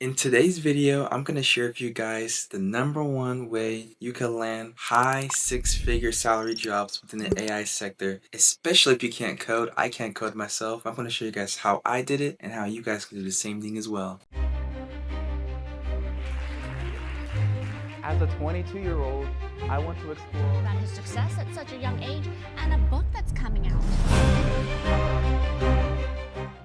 In today's video, I'm going to share with you guys the number one way you can land high six-figure salary jobs within the AI sector, especially if you can't code. I can't code myself. I'm going to show you guys how I did it and how you guys can do the same thing as well. As a 22-year-old, I want to explore about his success at such a young age and a book that's coming out.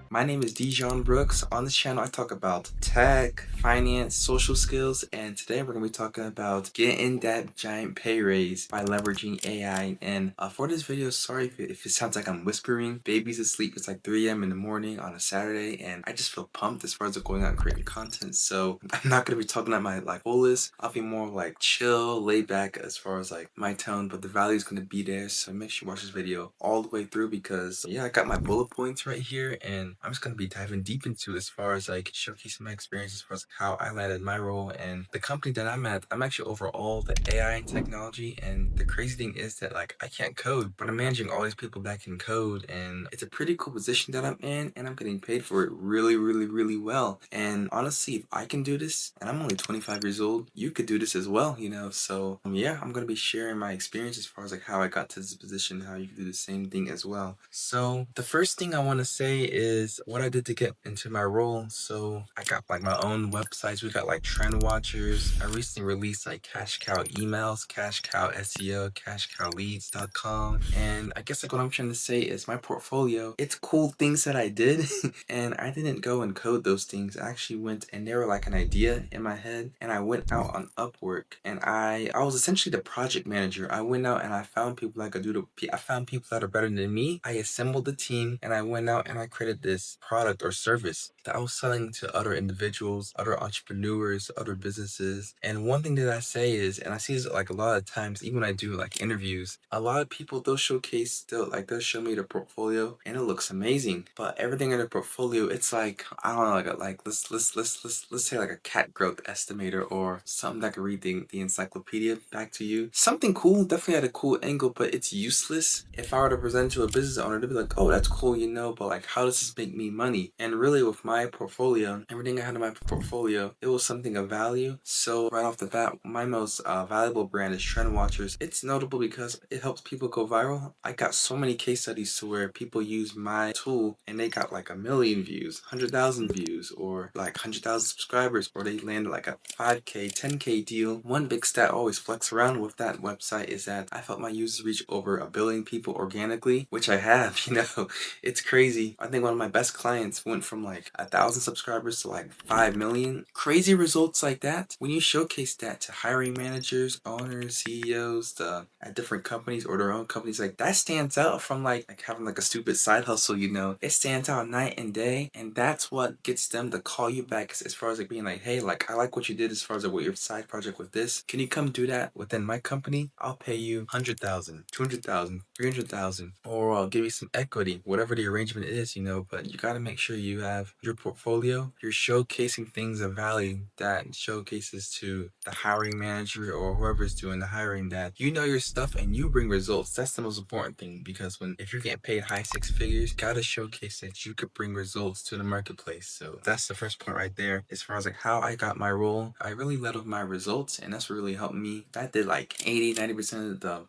My name is Dejon Brooks. On this channel, I talk about tech, finance, social skills, and today we're going to be talking about getting that giant pay raise by leveraging AI. And for this video, sorry if it sounds like I'm whispering. Baby's asleep. It's like 3 a.m. in the morning on a Saturday, and I just feel pumped as far as going out and creating content. So I'm not going to be talking at my fullest. I'll be more like chill, laid back as far as like my tone, but the value is going to be there. So make sure you watch this video all the way through because yeah, I got my bullet points right here, and I'm just going to be diving deep into as far as like showcasing my experience as far as how I landed my role and the company that I'm at. I'm actually over all the AI and technology, and the crazy thing is that like I can't code, but I'm managing all these people that can code, and it's a pretty cool position that I'm in, and I'm getting paid for it really, really, really well. And honestly, if I can do this, and I'm only 25 years old, you could do this as well, you know? So yeah, I'm going to be sharing my experience as far as like how I got to this position, how you can do the same thing as well. So the first thing I want to say is what I did to get into my role. So I got like my own websites. We got like trend watchers. I recently released like cash cow emails, cash cow SEO, cashcowleads.com. And I guess like what I'm trying to say is my portfolio, it's cool things that I did and I didn't go and code those things. I actually went and they were like an idea in my head, and I went out on Upwork, and I was essentially the project manager. I went out and I found people that could do I found people that are better than me. I assembled the team, and I went out and I created this product or service that I was selling to other individuals, other entrepreneurs, other businesses. And one thing that I say is, and I see this like a lot of times, even when I do like interviews, a lot of people, they'll show me their portfolio and it looks amazing, but everything in their portfolio, it's like, I don't know, let's say like a cat growth estimator or something that could read the encyclopedia back to you. Something cool, definitely had a cool angle, but it's useless. If I were to present to a business owner, they'd be like, oh, that's cool, you know, but like, how does this make me money? And really with my portfolio, everything I had in my portfolio, it was something of value. So right off the bat, my most valuable brand is Trend Watchers. It's notable because it helps people go viral. I got so many case studies to where people use my tool and they got like 1,000,000 views, 100,000 views, or like 100,000 subscribers, or they landed like a 5K, 10K deal. One big stat I always flex around with that website is that I felt my users reach over 1 billion people organically, which I have, you know. It's crazy. I think one of my best clients went from like 1,000 subscribers to like 5 million. Crazy results like that. When you showcase that to hiring managers, owners, CEOs, at different companies or their own companies, like that stands out from like having like a stupid side hustle, you know. It stands out night and day, and that's what gets them to call you back as far as like being like, hey, like I like what you did as far as like what your side project with this. Can you come do that within my company? I'll pay you 100,000, 200,000, 300,000, or I'll give you some equity, whatever the arrangement is, you know. But you got to make sure you have your portfolio, you're showcasing things of value that showcases to the hiring manager or whoever's doing the hiring that you know your stuff and you bring results. That's the most important thing, because if you're getting paid high six figures, you got to showcase that you could bring results to the marketplace. So that's the first point right there. As far as like how I got my role, I really led with my results, and that's what really helped me. That did like 80-90% of the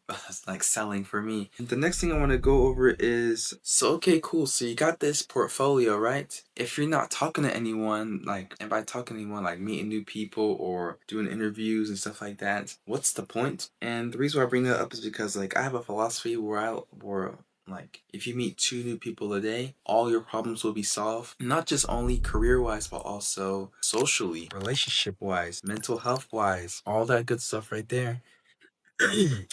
like selling for me. And the next thing I want to go over is, so okay, cool, so you got this portfolio, right? If you're not talking to anyone, like, and by talking to anyone, like meeting new people or doing interviews and stuff like that, what's the point? And the reason why I bring that up is because like I have a philosophy where like, if you meet 2 new people a day, all your problems will be solved. Not just only career-wise, but also socially, relationship-wise, mental health-wise, all that good stuff right there.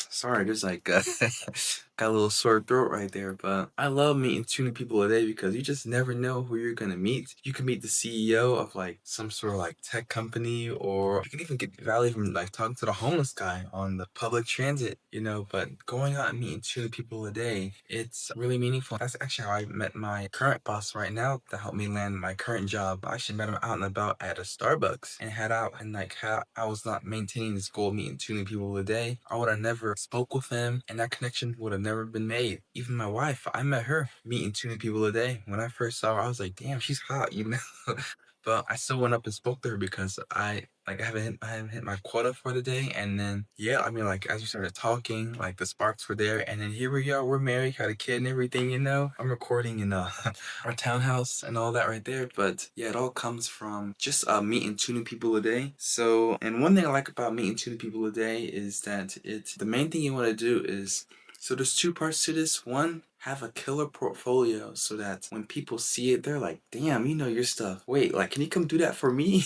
Sorry, there's like got a little sore throat right there, but I love meeting 2 new people a day because you just never know who you're gonna meet. You can meet the CEO of like some sort of like tech company, or you can even get value from like talking to the homeless guy on the public transit, you know. But going out and meeting 2 new people a day, it's really meaningful. That's actually how I met my current boss right now that helped me land my current job. I actually met him out and about at a Starbucks and had I was not maintaining this goal of meeting 2 new people a day, I would have never spoke with him, and that connection would have never been made. Even my wife, I met her meeting 2 new people a day. When I first saw her, I was like, damn, she's hot, you know. but I still went up and spoke to her because I haven't hit my quota for the day. And then yeah, I mean, like, as we started talking, like the sparks were there, and then here we are, we're married, got a kid and everything, you know. I'm recording in our townhouse and all that right there. But yeah, it all comes from just meeting 2 new people a day. So, and one thing I like about meeting 2 new people a day is that the main thing you want to do is, so there's 2 parts to this. One, have a killer portfolio so that when people see it, they're like, damn, you know your stuff. Wait, like, can you come do that for me?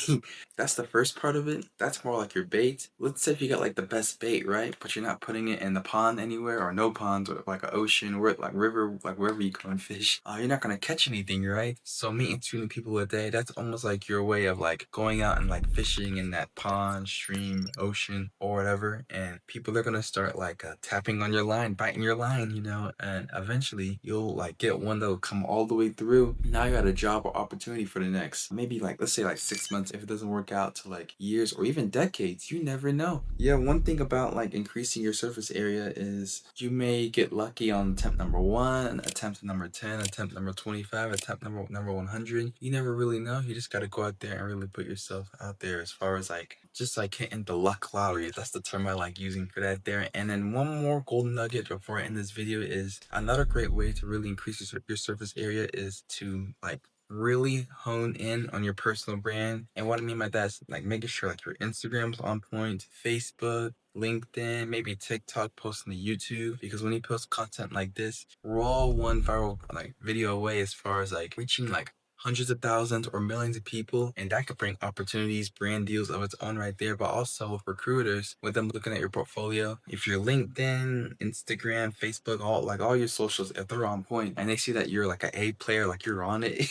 That's the first part of it. That's more like your bait. Let's say if you got like the best bait, right? But you're not putting it in the pond anywhere, or no ponds, or like an ocean, or like river, like wherever you go and fish. You're not gonna catch anything, right? So meeting 2 new people a day, that's almost like your way of like going out and like fishing in that pond, stream, ocean, or whatever. And people are gonna start like tapping on your line, biting your line, you know, and eventually you'll like get one that'll come all the way through. Now you got a job or opportunity for the next, maybe like, let's say like 6 months. If it doesn't work out, to like years or even decades, you never know. Yeah, one thing about like increasing your surface area is you may get lucky on attempt number 1, attempt number 10, attempt number 25, attempt number 100. You never really know. You just got to go out there and really put yourself out there, as far as like just like hitting the luck lottery. That's the term I like using for that there. And then one more golden nugget before I end this video is, another great way to really increase your surface area is to like really hone in on your personal brand. And what I mean by that is like making sure like your Instagram's on point, Facebook, LinkedIn, maybe TikTok, posting to YouTube, because when you post content like this, we're all one viral like video away as far as like reaching like hundreds of thousands or millions of people, and that could bring opportunities, brand deals of its own right there. But also with recruiters, with them looking at your portfolio, if your LinkedIn, Instagram, Facebook, all your socials, if they're on point and they see that you're like an A player, like you're on it,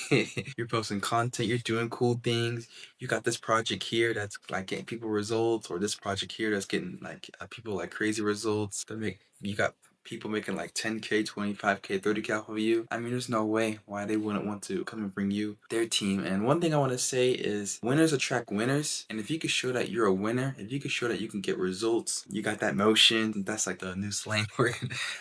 you're posting content, you're doing cool things, you got this project here that's like getting people results, or this project here that's getting like people like crazy results, you got people making like 10K, 25K, 30K off of you. I mean, there's no way why they wouldn't want to come and bring you their team. And one thing I want to say is, winners attract winners. And if you can show that you're a winner, if you can show that you can get results, you got that motion, that's like the new slang word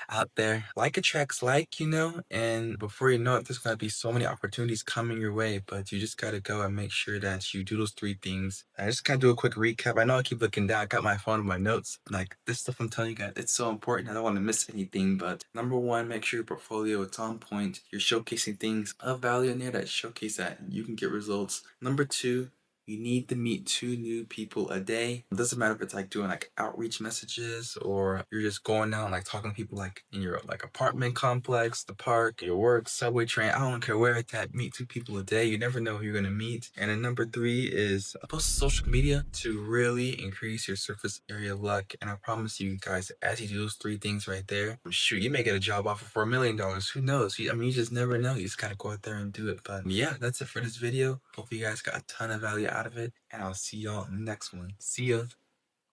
out there. Like attracts like, you know, and before you know it, there's going to be so many opportunities coming your way, but you just got to go and make sure that you do those 3 things. I just kind of do a quick recap. I know I keep looking down. I got my phone with my notes. Like, this stuff I'm telling you guys, it's so important. I don't want to miss anything. But number 1, make sure your portfolio is on point. You're showcasing things of value in there that showcase that you can get results. Number 2, you need to meet 2 new people a day. It doesn't matter if it's like doing like outreach messages, or you're just going out and like talking to people like in your like apartment complex, the park, your work, subway, train. I don't care where it's at. Meet 2 people a day. You never know who you're gonna meet. And then number 3 is post to social media to really increase your surface area luck. And I promise you guys, as you do those 3 things right there, shoot, you may get a job offer for $1 million. Who knows? I mean, you just never know. You just gotta go out there and do it. But yeah, that's it for this video. Hope you guys got a ton of value out of it, and I'll see y'all in the next one. See ya.